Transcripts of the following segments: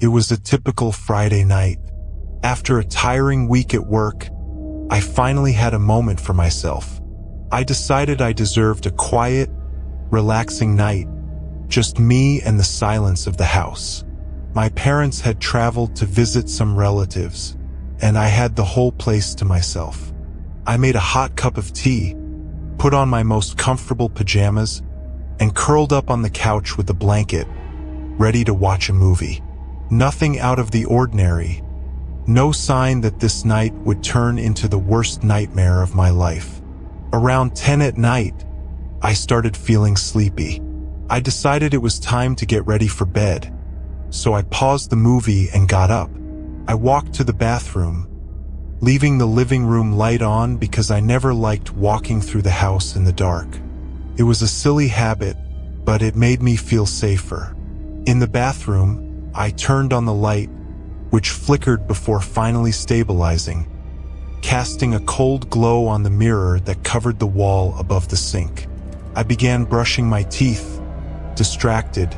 It was a typical Friday night. After a tiring week at work, I finally had a moment for myself. I decided I deserved a quiet, relaxing night, just me and the silence of the house. My parents had traveled to visit some relatives, and I had the whole place to myself. I made a hot cup of tea, put on my most comfortable pajamas, and curled up on the couch with a blanket, ready to watch a movie. Nothing out of the ordinary, no sign that this night would turn into the worst nightmare of my life. Around 10 at night, I started feeling sleepy. I decided it was time to get ready for bed, so I paused the movie and got up. I walked to the bathroom, leaving the living room light on because I never liked walking through the house in the dark. It was a silly habit, but it made me feel safer. In the bathroom, I turned on the light, which flickered before finally stabilizing, casting a cold glow on the mirror that covered the wall above the sink. I began brushing my teeth, distracted,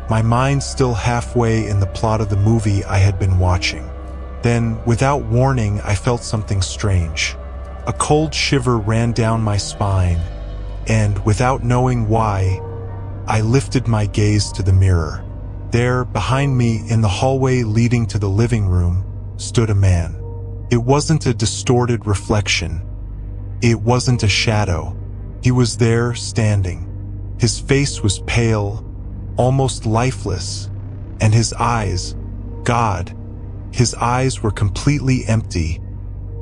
my mind still halfway in the plot of the movie I had been watching. Then, without warning, I felt something strange. A cold shiver ran down my spine, and, without knowing why, I lifted my gaze to the mirror. There, behind me, in the hallway leading to the living room, stood a man. It wasn't a distorted reflection. It wasn't a shadow. He was there, standing. His face was pale, almost lifeless, and his eyes, God, his eyes were completely empty,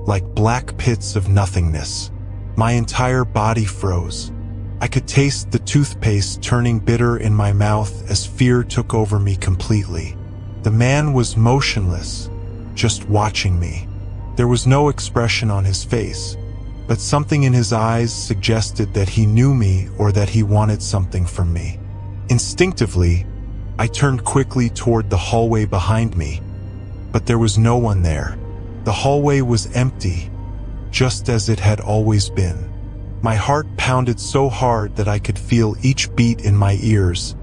like black pits of nothingness. My entire body froze. I could taste the toothpaste turning bitter in my mouth as fear took over me completely. The man was motionless, just watching me. There was no expression on his face, but something in his eyes suggested that he knew me or that he wanted something from me. Instinctively, I turned quickly toward the hallway behind me, but there was no one there. The hallway was empty, just as it had always been. My heart pounded so hard that I could feel each beat in my ears,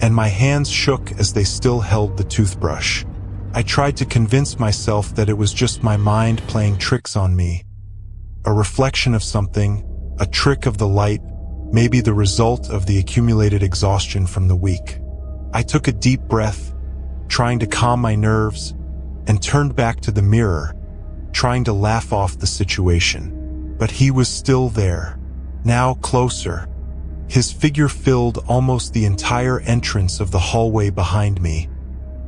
and my hands shook as they still held the toothbrush. I tried to convince myself that it was just my mind playing tricks on me, a reflection of something, a trick of the light, maybe the result of the accumulated exhaustion from the week. I took a deep breath, trying to calm my nerves, and turned back to the mirror, trying to laugh off the situation. But he was still there, now closer. His figure filled almost the entire entrance of the hallway behind me,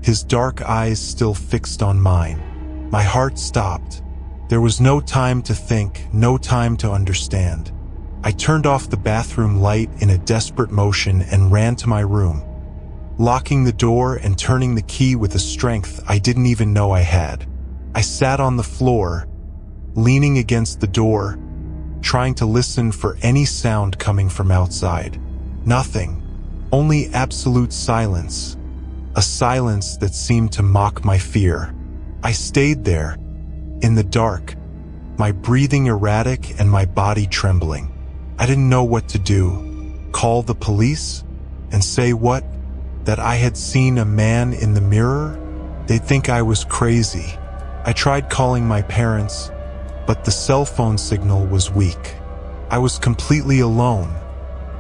his dark eyes still fixed on mine. My heart stopped. There was no time to think, no time to understand. I turned off the bathroom light in a desperate motion and ran to my room, locking the door and turning the key with a strength I didn't even know I had. I sat on the floor, leaning against the door, trying to listen for any sound coming from outside. Nothing, only absolute silence, a silence that seemed to mock my fear. I stayed there, in the dark, my breathing erratic and my body trembling. I didn't know what to do. Call the police? And say what? That I had seen a man in the mirror? They'd think I was crazy. I tried calling my parents, but the cell phone signal was weak. I was completely alone,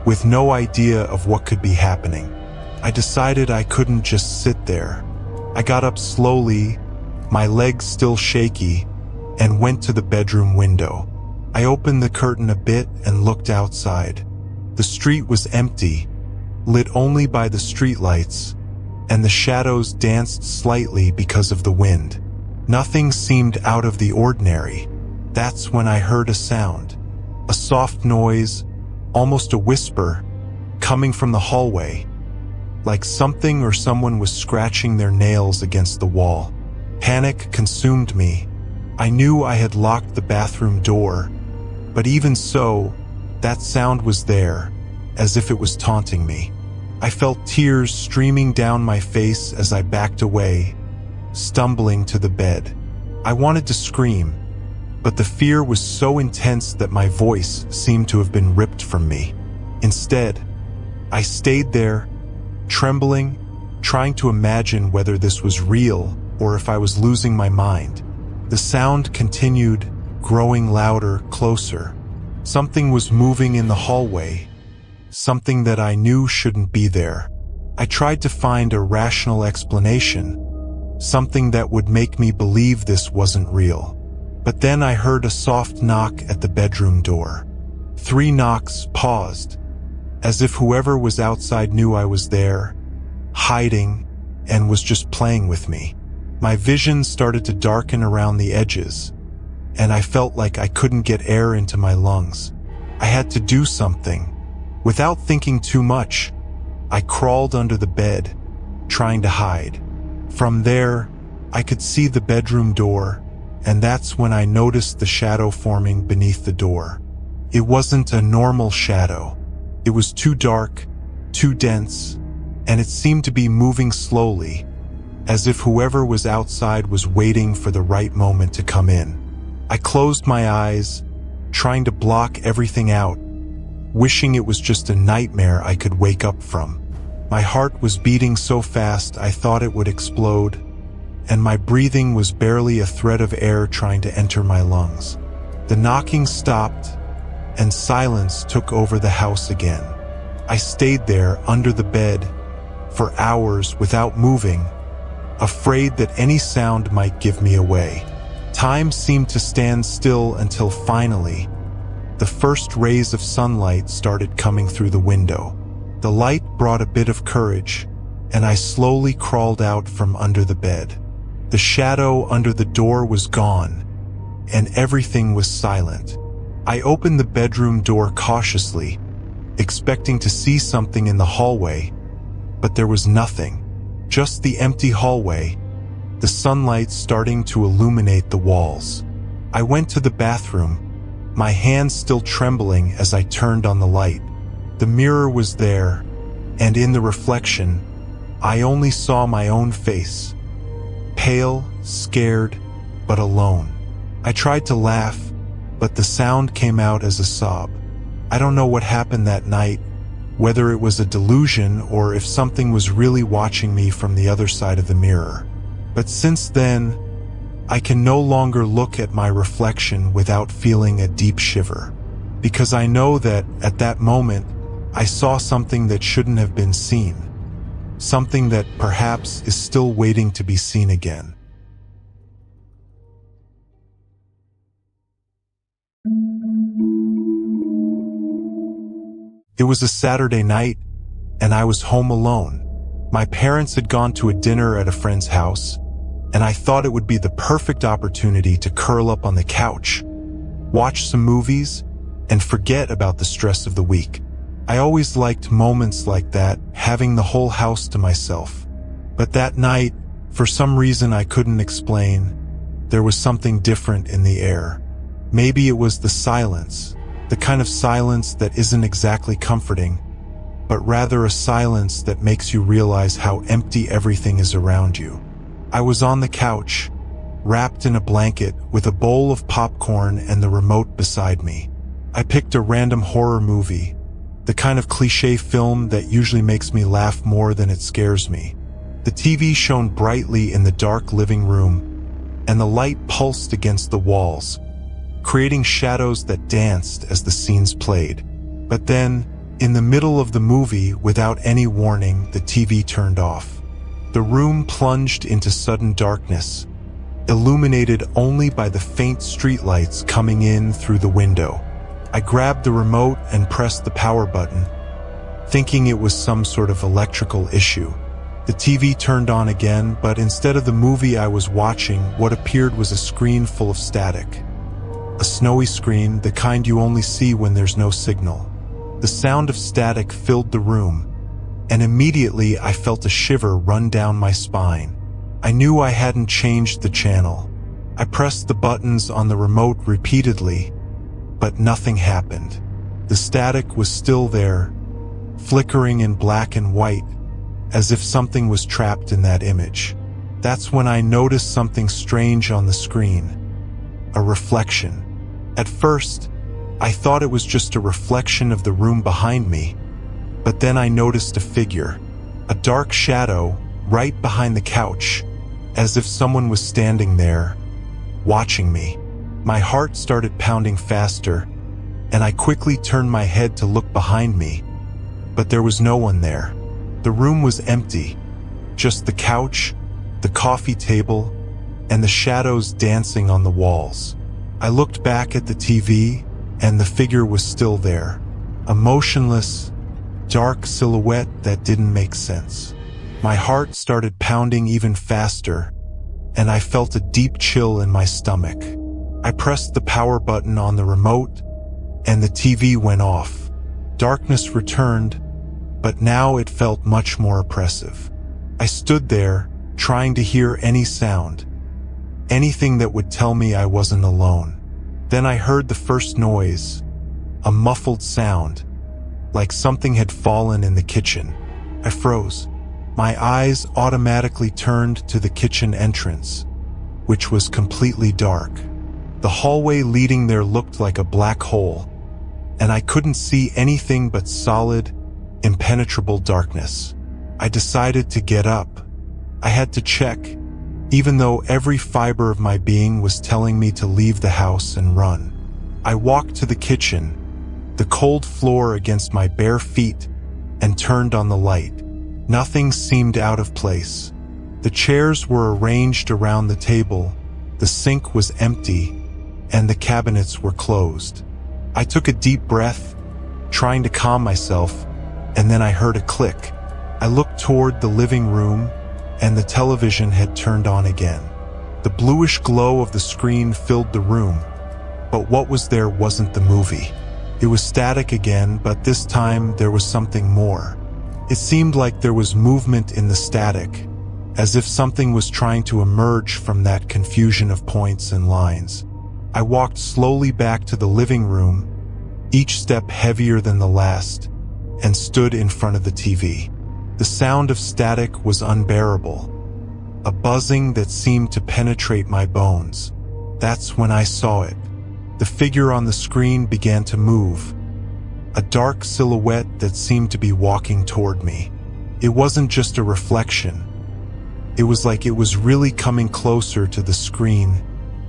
with no idea of what could be happening. I decided I couldn't just sit there. I got up slowly, my legs still shaky, and went to the bedroom window. I opened the curtain a bit and looked outside. The street was empty, lit only by the streetlights, and the shadows danced slightly because of the wind. Nothing seemed out of the ordinary. That's when I heard a sound, a soft noise, almost a whisper, coming from the hallway, like something or someone was scratching their nails against the wall. Panic consumed me. I knew I had locked the bathroom door, but even so, that sound was there, as if it was taunting me. I felt tears streaming down my face as I backed away, stumbling to the bed. I wanted to scream, but the fear was so intense that my voice seemed to have been ripped from me. Instead, I stayed there, trembling, trying to imagine whether this was real or if I was losing my mind. The sound continued, growing louder, closer. Something was moving in the hallway, something that I knew shouldn't be there. I tried to find a rational explanation, something that would make me believe this wasn't real. But then I heard a soft knock at the bedroom door. 3 knocks, paused, as if whoever was outside knew I was there, hiding, and was just playing with me. My vision started to darken around the edges, and I felt like I couldn't get air into my lungs. I had to do something. Without thinking too much, I crawled under the bed, trying to hide. From there, I could see the bedroom door, and that's when I noticed the shadow forming beneath the door. It wasn't a normal shadow. It was too dark, too dense, and it seemed to be moving slowly, as if whoever was outside was waiting for the right moment to come in. I closed my eyes, trying to block everything out, wishing it was just a nightmare I could wake up from. My heart was beating so fast I thought it would explode, and my breathing was barely a thread of air trying to enter my lungs. The knocking stopped, and silence took over the house again. I stayed there under the bed for hours without moving, afraid that any sound might give me away. Time seemed to stand still until finally, the first rays of sunlight started coming through the window. The light brought a bit of courage, and I slowly crawled out from under the bed. The shadow under the door was gone, and everything was silent. I opened the bedroom door cautiously, expecting to see something in the hallway, but there was nothing. Just the empty hallway, the sunlight starting to illuminate the walls. I went to the bathroom, my hands still trembling as I turned on the light. The mirror was there, and in the reflection, I only saw my own face. Pale, scared, but alone. I tried to laugh, but the sound came out as a sob. I don't know what happened that night, whether it was a delusion or if something was really watching me from the other side of the mirror. But since then, I can no longer look at my reflection without feeling a deep shiver. Because I know that, at that moment, I saw something that shouldn't have been seen. Something that perhaps is still waiting to be seen again. It was a Saturday night, and I was home alone. My parents had gone to a dinner at a friend's house, and I thought it would be the perfect opportunity to curl up on the couch, watch some movies, and forget about the stress of the week. I always liked moments like that, having the whole house to myself. But that night, for some reason I couldn't explain, there was something different in the air. Maybe it was the silence, the kind of silence that isn't exactly comforting, but rather a silence that makes you realize how empty everything is around you. I was on the couch, wrapped in a blanket with a bowl of popcorn and the remote beside me. I picked a random horror movie, the kind of cliché film that usually makes me laugh more than it scares me. The TV shone brightly in the dark living room, and the light pulsed against the walls, creating shadows that danced as the scenes played. But then, in the middle of the movie, without any warning, the TV turned off. The room plunged into sudden darkness, illuminated only by the faint streetlights coming in through the window. I grabbed the remote and pressed the power button, thinking it was some sort of electrical issue. The TV turned on again, but instead of the movie I was watching, what appeared was a screen full of static. A snowy screen, the kind you only see when there's no signal. The sound of static filled the room, and immediately I felt a shiver run down my spine. I knew I hadn't changed the channel. I pressed the buttons on the remote repeatedly, but nothing happened. The static was still there, flickering in black and white, as if something was trapped in that image. That's when I noticed something strange on the screen. A reflection. At first, I thought it was just a reflection of the room behind me, but then I noticed a figure, a dark shadow right behind the couch, as if someone was standing there, watching me. My heart started pounding faster, and I quickly turned my head to look behind me, but there was no one there. The room was empty, just the couch, the coffee table, and the shadows dancing on the walls. I looked back at the TV, and the figure was still there, a motionless, dark silhouette that didn't make sense. My heart started pounding even faster, and I felt a deep chill in my stomach. I pressed the power button on the remote, and the TV went off. Darkness returned, but now it felt much more oppressive. I stood there, trying to hear any sound, anything that would tell me I wasn't alone. Then I heard the first noise, a muffled sound, like something had fallen in the kitchen. I froze. My eyes automatically turned to the kitchen entrance, which was completely dark. The hallway leading there looked like a black hole, and I couldn't see anything but solid, impenetrable darkness. I decided to get up. I had to check, even though every fiber of my being was telling me to leave the house and run. I walked to the kitchen, the cold floor against my bare feet, and turned on the light. Nothing seemed out of place. The chairs were arranged around the table, the sink was empty, and the cabinets were closed. I took a deep breath, trying to calm myself, and then I heard a click. I looked toward the living room, and the television had turned on again. The bluish glow of the screen filled the room, but what was there wasn't the movie. It was static again, but this time there was something more. It seemed like there was movement in the static, as if something was trying to emerge from that confusion of points and lines. I walked slowly back to the living room, each step heavier than the last, and stood in front of the TV. The sound of static was unbearable, a buzzing that seemed to penetrate my bones. That's when I saw it. The figure on the screen began to move, a dark silhouette that seemed to be walking toward me. It wasn't just a reflection. It was like it was really coming closer to the screen,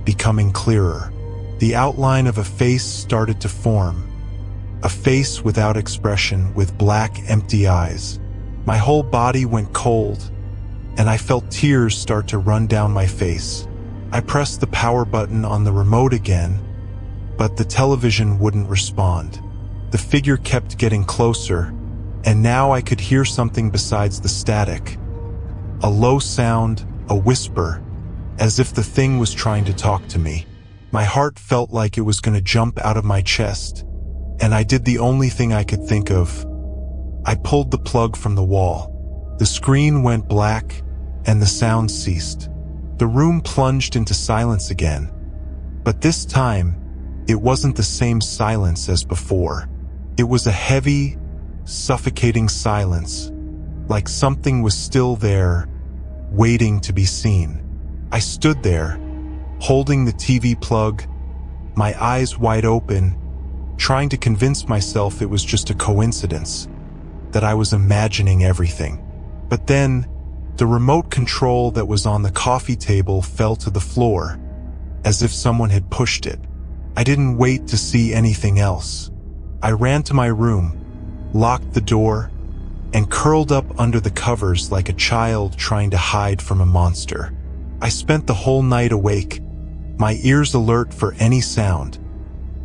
becoming clearer. The outline of a face started to form, a face without expression, with black, empty eyes. My whole body went cold, and I felt tears start to run down my face. I pressed the power button on the remote again, but the television wouldn't respond. The figure kept getting closer, and now I could hear something besides the static. A low sound, a whisper, as if the thing was trying to talk to me. My heart felt like it was going to jump out of my chest, and I did the only thing I could think of. I pulled the plug from the wall. The screen went black, and the sound ceased. The room plunged into silence again. But this time, it wasn't the same silence as before. It was a heavy, suffocating silence, like something was still there, waiting to be seen. I stood there, holding the TV plug, my eyes wide open, trying to convince myself it was just a coincidence, that I was imagining everything. But then, the remote control that was on the coffee table fell to the floor, as if someone had pushed it. I didn't wait to see anything else. I ran to my room, locked the door, and curled up under the covers like a child trying to hide from a monster. I spent the whole night awake, my ears alert for any sound,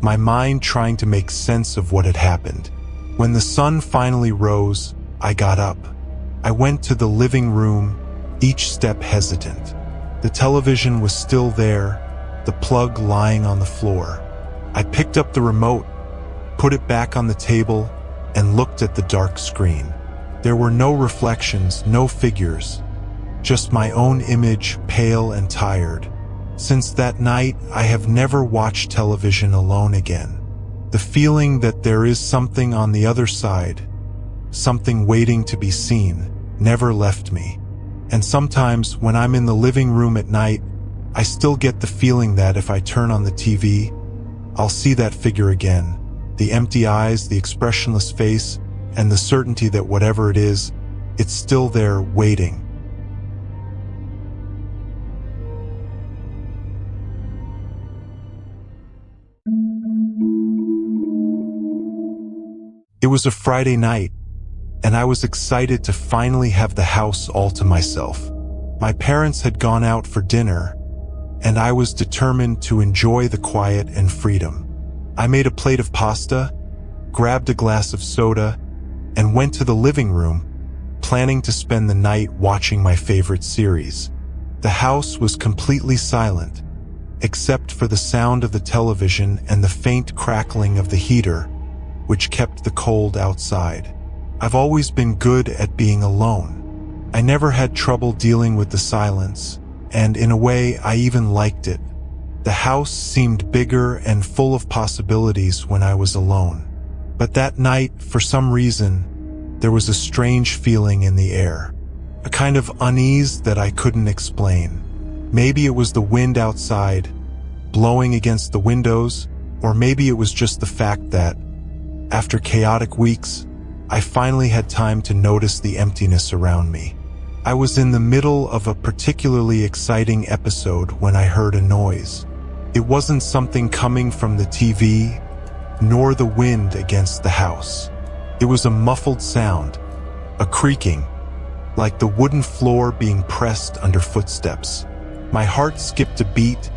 my mind trying to make sense of what had happened. When the sun finally rose, I got up. I went to the living room, each step hesitant. The television was still there, the plug lying on the floor. I picked up the remote, put it back on the table, and looked at the dark screen. There were no reflections, no figures, just my own image, pale and tired. Since that night, I have never watched television alone again. The feeling that there is something on the other side, something waiting to be seen, never left me. And sometimes when I'm in the living room at night, I still get the feeling that if I turn on the TV, I'll see that figure again. The empty eyes, the expressionless face, and the certainty that whatever it is, it's still there waiting. It was a Friday night, and I was excited to finally have the house all to myself. My parents had gone out for dinner, and I was determined to enjoy the quiet and freedom. I made a plate of pasta, grabbed a glass of soda, and went to the living room, planning to spend the night watching my favorite series. The house was completely silent, except for the sound of the television and the faint crackling of the heater, which kept the cold outside. I've always been good at being alone. I never had trouble dealing with the silence, and in a way, I even liked it. The house seemed bigger and full of possibilities when I was alone. But that night, for some reason, there was a strange feeling in the air. A kind of unease that I couldn't explain. Maybe it was the wind outside, blowing against the windows, or maybe it was just the fact that, after chaotic weeks, I finally had time to notice the emptiness around me. I was in the middle of a particularly exciting episode when I heard a noise. It wasn't something coming from the TV, nor the wind against the house. It was a muffled sound, a creaking, like the wooden floor being pressed under footsteps. My heart skipped a beat,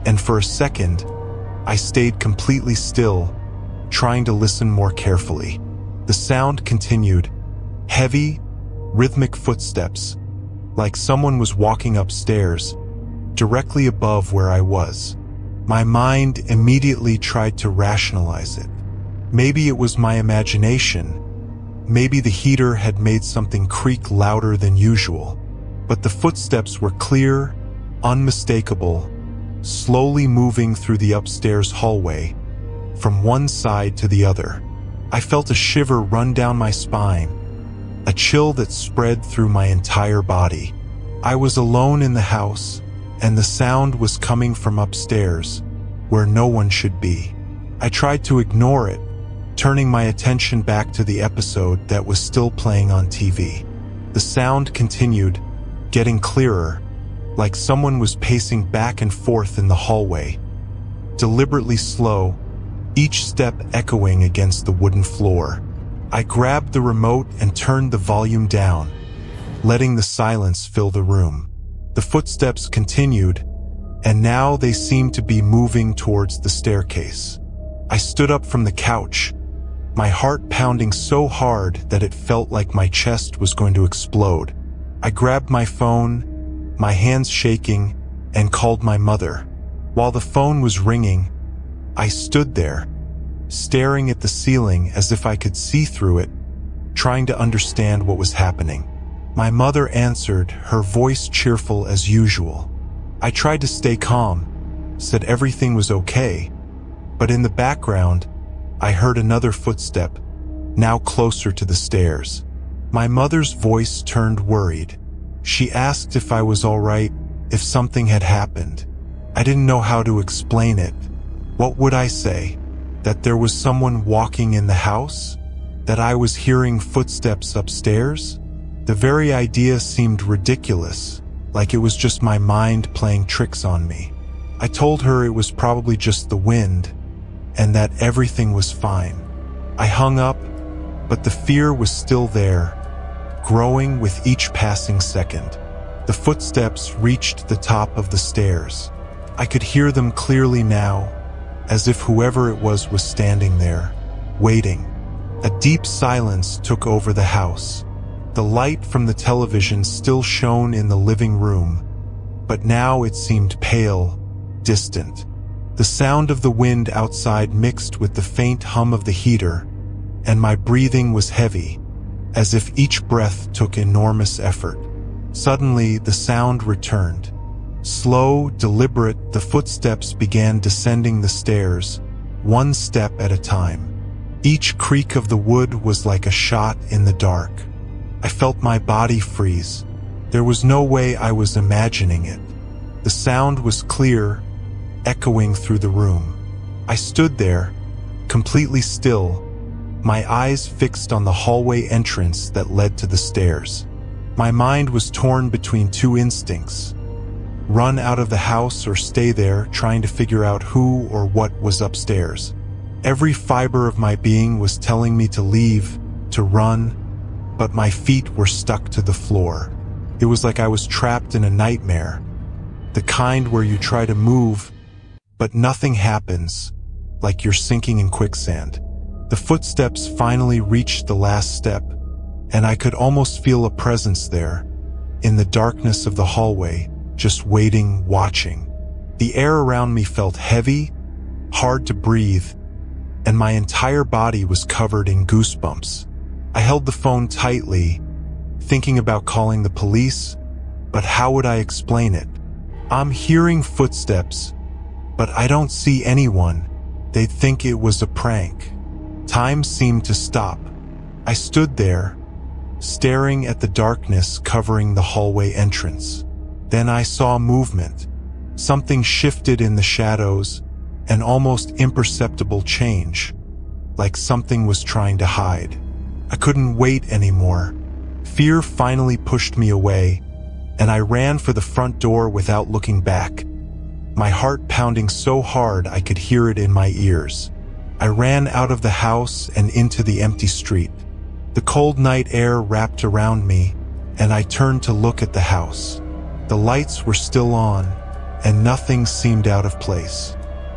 and for a second, I stayed completely still, trying to listen more carefully. The sound continued, heavy, rhythmic footsteps, like someone was walking upstairs, directly above where I was. My mind immediately tried to rationalize it. Maybe it was my imagination. Maybe the heater had made something creak louder than usual. But the footsteps were clear, unmistakable, slowly moving through the upstairs hallway, from one side to the other. I felt a shiver run down my spine, a chill that spread through my entire body. I was alone in the house, and the sound was coming from upstairs, where no one should be. I tried to ignore it, turning my attention back to the episode that was still playing on TV. The sound continued, getting clearer, like someone was pacing back and forth in the hallway, deliberately slow, each step echoing against the wooden floor. I grabbed the remote and turned the volume down, letting the silence fill the room. The footsteps continued, and now they seemed to be moving towards the staircase. I stood up from the couch, my heart pounding so hard that it felt like my chest was going to explode. I grabbed my phone, my hands shaking, and called my mother. While the phone was ringing, I stood there, staring at the ceiling as if I could see through it, trying to understand what was happening. My mother answered, her voice cheerful as usual. I tried to stay calm, said everything was okay, but in the background, I heard another footstep, now closer to the stairs. My mother's voice turned worried. She asked if I was all right, if something had happened. I didn't know how to explain it. What would I say? That there was someone walking in the house? That I was hearing footsteps upstairs? The very idea seemed ridiculous, like it was just my mind playing tricks on me. I told her it was probably just the wind, and that everything was fine. I hung up, but the fear was still there, growing with each passing second. The footsteps reached the top of the stairs. I could hear them clearly now, as if whoever it was standing there, waiting. A deep silence took over the house. The light from the television still shone in the living room, but now it seemed pale, distant. The sound of the wind outside mixed with the faint hum of the heater, and my breathing was heavy, as if each breath took enormous effort. Suddenly, the sound returned. Slow, deliberate, the footsteps began descending the stairs, one step at a time. Each creak of the wood was like a shot in the dark. I felt my body freeze. There was no way I was imagining it. The sound was clear, echoing through the room. I stood there, completely still, my eyes fixed on the hallway entrance that led to the stairs. My mind was torn between two instincts: run out of the house or stay there, trying to figure out who or what was upstairs. Every fiber of my being was telling me to leave, to run, but my feet were stuck to the floor. It was like I was trapped in a nightmare, the kind where you try to move, but nothing happens, like you're sinking in quicksand. The footsteps finally reached the last step, and I could almost feel a presence there, in the darkness of the hallway, just waiting, watching. The air around me felt heavy, hard to breathe, and my entire body was covered in goosebumps. I held the phone tightly, thinking about calling the police, but how would I explain it? I'm hearing footsteps, but I don't see anyone. They'd think it was a prank. Time seemed to stop. I stood there, staring at the darkness covering the hallway entrance. Then I saw movement. Something shifted in the shadows, an almost imperceptible change, like something was trying to hide. I couldn't wait anymore. Fear finally pushed me away, and I ran for the front door without looking back, my heart pounding so hard I could hear it in my ears. I ran out of the house and into the empty street. The cold night air wrapped around me, and I turned to look at the house. The lights were still on, and nothing seemed out of place.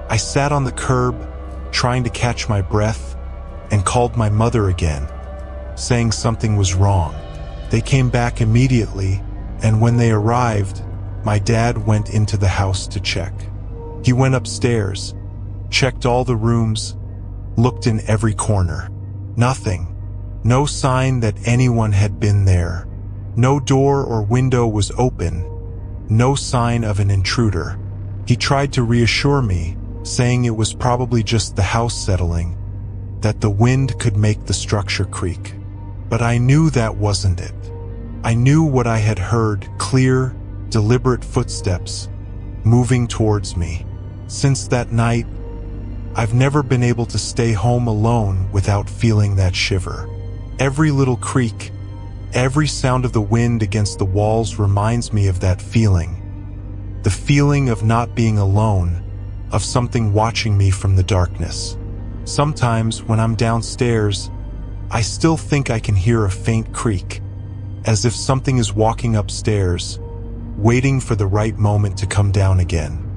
I sat on the curb, trying to catch my breath, and called my mother again, saying something was wrong. They came back immediately, and when they arrived, my dad went into the house to check. He went upstairs, checked all the rooms, looked in every corner. Nothing. No sign that anyone had been there. No door or window was open. No sign of an intruder. He tried to reassure me, saying it was probably just the house settling, that the wind could make the structure creak. But I knew that wasn't it. I knew what I had heard, clear, deliberate footsteps, moving towards me. Since that night, I've never been able to stay home alone without feeling that shiver. Every little creak, every sound of the wind against the walls reminds me of that feeling. The feeling of not being alone, of something watching me from the darkness. Sometimes when I'm downstairs, I still think I can hear a faint creak, as if something is walking upstairs, waiting for the right moment to come down again.